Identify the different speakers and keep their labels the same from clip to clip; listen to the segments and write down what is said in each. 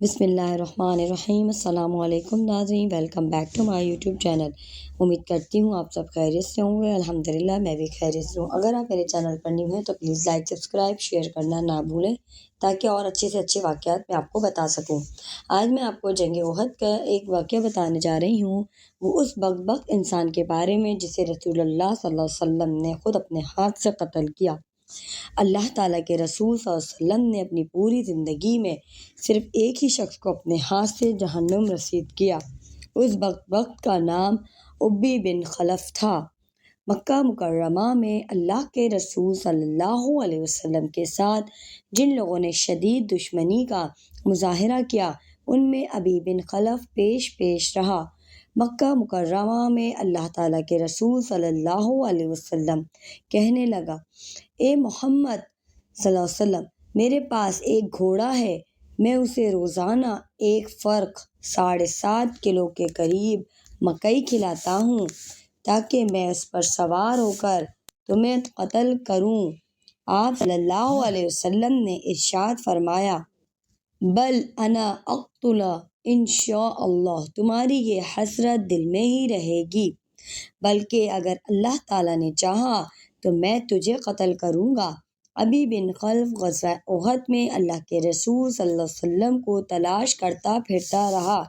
Speaker 1: بسم اللہ الرحمن الرحیم۔ السلام علیکم ناظرین، welcome back to my YouTube channel. امید کرتی ہوں آپ سب خیریت سے ہوں گے۔ الحمدللہ میں بھی خیریت سے ہوں۔ اگر آپ میرے چینل پر نیو ہیں تو پلیز لائک، سبسکرائب، شیئر کرنا نہ بھولیں تاکہ اور اچھے سے اچھے واقعات میں آپ کو بتا سکوں۔ آج میں آپ کو جنگ احد کا ایک واقعہ بتانے جا رہی ہوں۔ وہ اس بدبخت انسان کے بارے میں جسے رسول اللہ صلی اللہ علیہ وسلم نے خود اپنے ہاتھ سے قتل کیا۔ اللہ تعالیٰ کے رسول صلی اللہ علیہ وسلم نے اپنی پوری زندگی میں صرف ایک ہی شخص کو اپنے ہاتھ سے جہنم رسید کیا۔ اس بدبخت کا نام ابی بن خلف تھا۔ مکہ مکرمہ میں اللہ کے رسول صلی اللہ علیہ وسلم کے ساتھ جن لوگوں نے شدید دشمنی کا مظاہرہ کیا، ان میں ابی بن خلف پیش رہا۔ مکہ مکرمہ میں اللہ تعالیٰ کے رسول صلی اللہ علیہ وسلم کہنے لگا، اے محمد صلی اللہ علیہ وسلم، میرے پاس ایک گھوڑا ہے، میں اسے روزانہ ایک فرق 7.5 کلو کے قریب مکئی کھلاتا ہوں تاکہ میں اس پر سوار ہو کر تمہیں قتل کروں۔ آپ صلی اللہ علیہ وسلم نے ارشاد فرمایا، بل انا اقتل انشاء اللہ، تمہاری یہ حسرت دل میں ہی رہے گی، بلکہ اگر اللہ تعالیٰ نے چاہا تو میں تجھے قتل کروں گا۔ ابی بن خلف غزوہ احد میں اللہ کے رسول صلی اللہ علیہ وسلم کو تلاش کرتا پھرتا رہا۔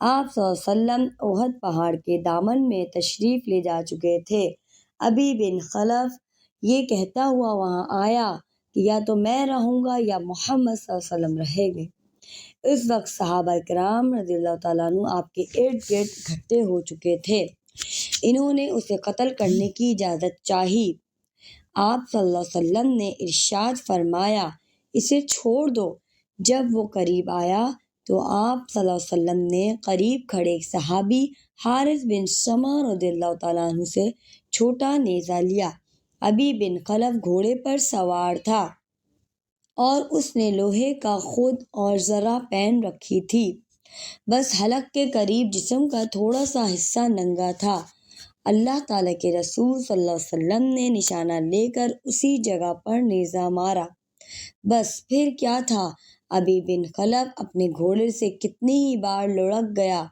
Speaker 1: آپ صلی اللہ علیہ وسلم احد پہاڑ کے دامن میں تشریف لے جا چکے تھے۔ ابی بن خلف یہ کہتا ہوا وہاں آیا کہ یا تو میں رہوں گا یا محمد صلی اللہ علیہ وسلم رہے گے۔ اس وقت صحابہ کرام رضی اللہ تعالیٰ عنہ آپ کے ارد گرد اکٹھے ہو چکے تھے۔ انہوں نے اسے قتل کرنے کی اجازت چاہی۔ آپ صلی اللہ علیہ وسلم نے ارشاد فرمایا، اسے چھوڑ دو۔ جب وہ قریب آیا تو آپ صلی اللہ علیہ وسلم نے قریب کھڑے ایک صحابی حارث بن سمع رضی اللہ تعالیٰ عنہ سے چھوٹا نیزہ لیا۔ ابی بن خلف گھوڑے پر سوار تھا اور اس نے لوہے کا خود اور ذرہ پہن رکھی تھی، بس حلق کے قریب جسم کا تھوڑا سا حصہ ننگا تھا۔ اللہ تعالیٰ کے رسول صلی اللہ علیہ وسلم نے نشانہ لے کر اسی جگہ پر نیزہ مارا۔ بس پھر کیا تھا، ابی بن خلف اپنے گھوڑے سے کتنی ہی بار لڑک گیا۔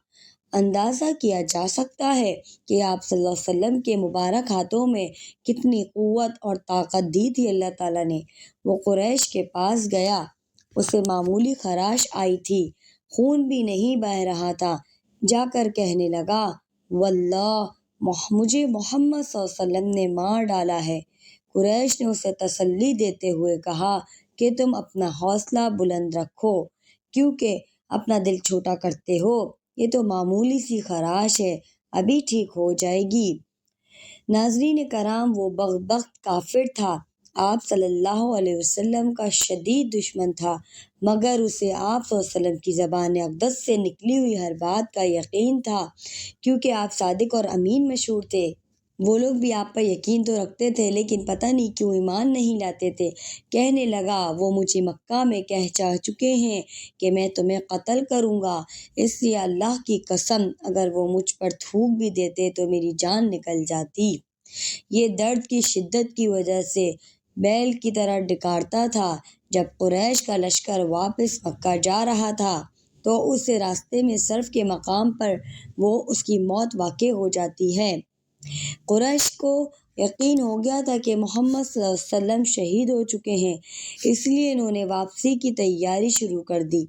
Speaker 1: اندازہ کیا جا سکتا ہے کہ آپ صلی اللہ علیہ وسلم کے مبارک ہاتھوں میں کتنی قوت اور طاقت دی تھی اللہ تعالیٰ نے۔ وہ قریش کے پاس گیا، اسے معمولی خراش آئی تھی، خون بھی نہیں بہہ رہا تھا۔ جا کر کہنے لگا، واللہ مجھے محمد صلی اللہ علیہ وسلم نے مار ڈالا ہے۔ قریش نے اسے تسلی دیتے ہوئے کہا کہ تم اپنا حوصلہ بلند رکھو، کیونکہ اپنا دل چھوٹا کرتے ہو، یہ تو معمولی سی خراش ہے، ابھی ٹھیک ہو جائے گی۔ ناظرین کرام، وہ بدبخت کافر تھا، آپ صلی اللہ علیہ وسلم کا شدید دشمن تھا، مگر اسے آپ صلی اللہ علیہ وسلم کی زبان اقدس سے نکلی ہوئی ہر بات کا یقین تھا، کیونکہ آپ صادق اور امین مشہور تھے۔ وہ لوگ بھی آپ پر یقین تو رکھتے تھے لیکن پتہ نہیں کیوں ایمان نہیں لاتے تھے۔ کہنے لگا، وہ مجھے مکہ میں کہہ چکے ہیں کہ میں تمہیں قتل کروں گا، اس لیے اللہ کی قسم اگر وہ مجھ پر تھوک بھی دیتے تو میری جان نکل جاتی۔ یہ درد کی شدت کی وجہ سے بیل کی طرح ڈکارتا تھا۔ جب قریش کا لشکر واپس مکہ جا رہا تھا تو اسے راستے میں صرف کے مقام پر اس کی موت واقع ہو جاتی ہے۔ قریش کو یقین ہو گیا تھا کہ محمد صلی اللہ علیہ وسلم شہید ہو چکے ہیں، اس لیے انہوں نے واپسی کی تیاری شروع کر دی۔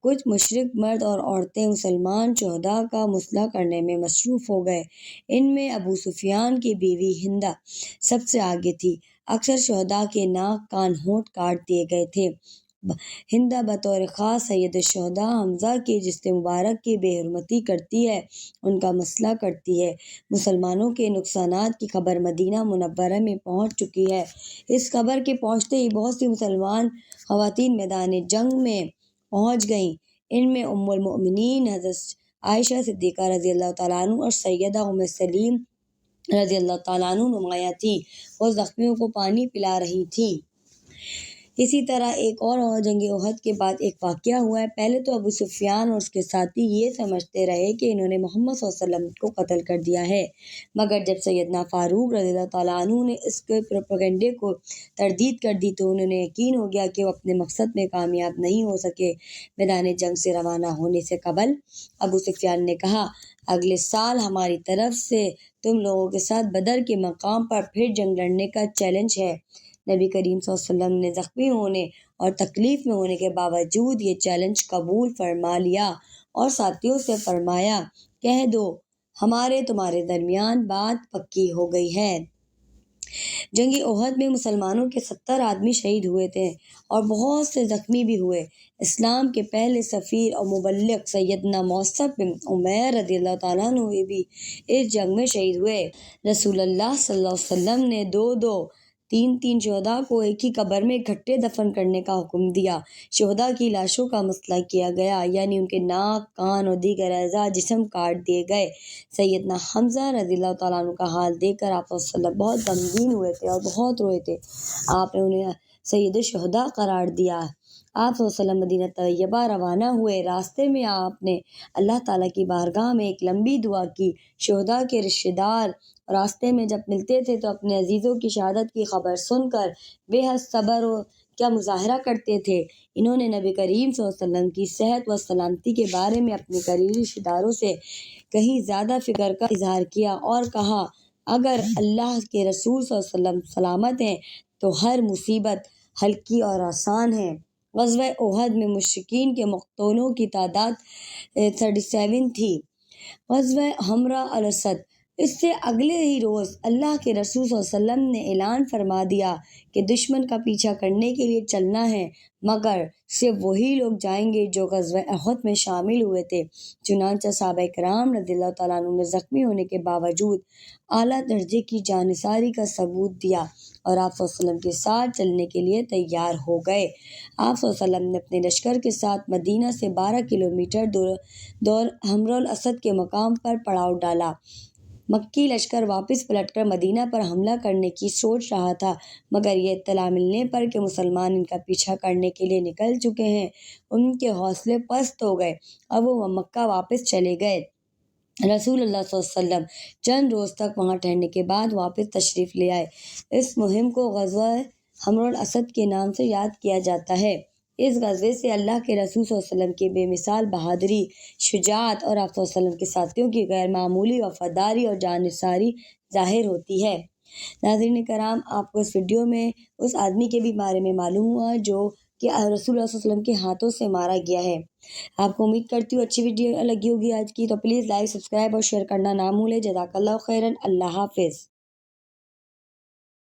Speaker 1: کچھ مشرک مرد اور عورتیں مسلمان شہداء کا مسئلہ کرنے میں مصروف ہو گئے۔ ان میں ابو سفیان کی بیوی ہندہ سب سے آگے تھی۔ اکثر شہداء کے ناک، کان، ہونٹ کاٹ دیے گئے تھے۔ ہندہ بطور خاص سید الشہداء حمزہ کے جسم مبارک کی بے حرمتی کرتی ہے، ان کا مسئلہ کرتی ہے۔ مسلمانوں کے نقصانات کی خبر مدینہ منورہ میں پہنچ چکی ہے۔ اس خبر کے پہنچتے ہی بہت سی مسلمان خواتین میدان جنگ میں پہنچ گئیں۔ ان میں ام المؤمنین حضرت عائشہ صدیقہ رضی اللہ تعالیٰ عنہ اور سیدہ ام سلیم رضی اللہ تعالیٰ عنہ نمایاں تھیں۔ وہ زخمیوں کو پانی پلا رہی تھیں۔ اسی طرح ایک اور جنگ احد کے بعد ایک واقعہ ہوا ہے۔ پہلے تو ابو سفیان اور اس کے ساتھی یہ سمجھتے رہے کہ انہوں نے محمد صلی اللہ علیہ وسلم کو قتل کر دیا ہے، مگر جب سیدنا فاروق رضی اللہ تعالیٰ عنہ نے اس کے پروپیگنڈے کو تردید کر دی تو انہوں نے یقین ہو گیا کہ وہ اپنے مقصد میں کامیاب نہیں ہو سکے۔ میدان جنگ سے روانہ ہونے سے قبل ابو سفیان نے کہا، اگلے سال ہماری طرف سے تم لوگوں کے ساتھ بدر کے مقام پر پھر جنگ لڑنے کا چیلنج ہے۔ نبی کریم صلی اللہ علیہ وسلم نے زخمی ہونے اور تکلیف میں ہونے کے باوجود یہ چیلنج قبول فرما لیا اور ساتھیوں سے فرمایا، کہہ دو ہمارے تمہارے درمیان بات پکی ہو گئی ہے۔ جنگ احد میں مسلمانوں کے 70 آدمی شہید ہوئے تھے اور بہت سے زخمی بھی ہوئے۔ اسلام کے پہلے سفیر اور مبلغ سیدنا مصعب بن عمیر رضی اللہ تعالیٰ عنہ بھی اس جنگ میں شہید ہوئے۔ رسول اللہ صلی اللہ علیہ وسلم نے 2 3 شہداء کو ایک ہی قبر میں اکٹھے دفن کرنے کا حکم دیا۔ شہداء کی لاشوں کا مسئلہ کیا گیا، یعنی ان کے ناک، کان اور دیگر اعضاء جسم کاٹ دیے گئے۔ سیدنا حمزہ رضی اللہ تعالیٰ عنہ کا حال دیکھ کر آپ صلی اللہ علیہ وسلم بہت غمگین ہوئے تھے اور بہت روئے تھے۔ آپ نے انہیں سید الشہداء قرار دیا۔ آپ صلی اللہ علیہ وسلم مدینہ طیبہ روانہ ہوئے۔ راستے میں آپ نے اللہ تعالیٰ کی بارگاہ میں ایک لمبی دعا کی۔ شہداء کے رشتہ دار راستے میں جب ملتے تھے تو اپنے عزیزوں کی شہادت کی خبر سن کر بے حد صبر کا مظاہرہ کرتے تھے۔ انہوں نے نبی کریم صلی اللہ علیہ وسلم کی صحت و سلامتی کے بارے میں اپنے قریبی رشتہ داروں سے کہیں زیادہ فکر کا اظہار کیا اور کہا، اگر اللہ کے رسول صلی اللہ علیہ وسلم سلامت ہیں تو ہر مصیبت ہلکی اور آسان ہے۔ غزوہ احد میں مشرکین کے مقتولوں کی تعداد 37 تھی۔ غزوہ حمراء الاسد، اس سے اگلے ہی روز اللہ کے رسول صلی اللہ علیہ وسلم نے اعلان فرما دیا کہ دشمن کا پیچھا کرنے کے لیے چلنا ہے، مگر صرف وہی لوگ جائیں گے جو غزوہ احد میں شامل ہوئے تھے۔ چنانچہ صحابہ کرام رضی اللہ تعالیٰ عنہ نے زخمی ہونے کے باوجود اعلیٰ درجے کی جانثاری کا ثبوت دیا اور آپ صلی اللہ علیہ وسلم کے ساتھ چلنے کے لیے تیار ہو گئے۔ آپ صلی اللہ علیہ وسلم نے اپنے لشکر کے ساتھ مدینہ سے 12 کلومیٹر دور حمراء الاسد کے مقام پر پڑاؤ ڈالا۔ مکی لشکر واپس پلٹ کر مدینہ پر حملہ کرنے کی سوچ رہا تھا، مگر یہ اطلاع ملنے پر کہ مسلمان ان کا پیچھا کرنے کے لیے نکل چکے ہیں، ان کے حوصلے پست ہو گئے اور وہ مکہ واپس چلے گئے۔ رسول اللہ صلی اللہ علیہ وسلم چند روز تک وہاں ٹھہرنے کے بعد واپس تشریف لے آئے۔ اس مہم کو غزوہ حمراء الاسد کے نام سے یاد کیا جاتا ہے۔ اس غزوے سے اللہ کے رسول صلی اللہ علیہ وسلم کی بے مثال بہادری، شجاعت اور آپ صلی اللہ علیہ وسلم کے ساتھیوں کی غیر معمولی وفاداری اور جانثاری ظاہر ہوتی ہے۔ ناظرین کرام، آپ کو اس ویڈیو میں اس آدمی کے بھی بارے میں معلوم ہوا جو کہ رسول اللہ صلی اللہ علیہ وسلم کے ہاتھوں سے مارا گیا ہے۔ آپ کو امید کرتی ہوں اچھی ویڈیو لگی ہوگی آج کی، تو پلیز لائک، سبسکرائب اور شیئر کرنا نہ بھولیں۔ جزاک اللہ خیرا۔ اللہ حافظ۔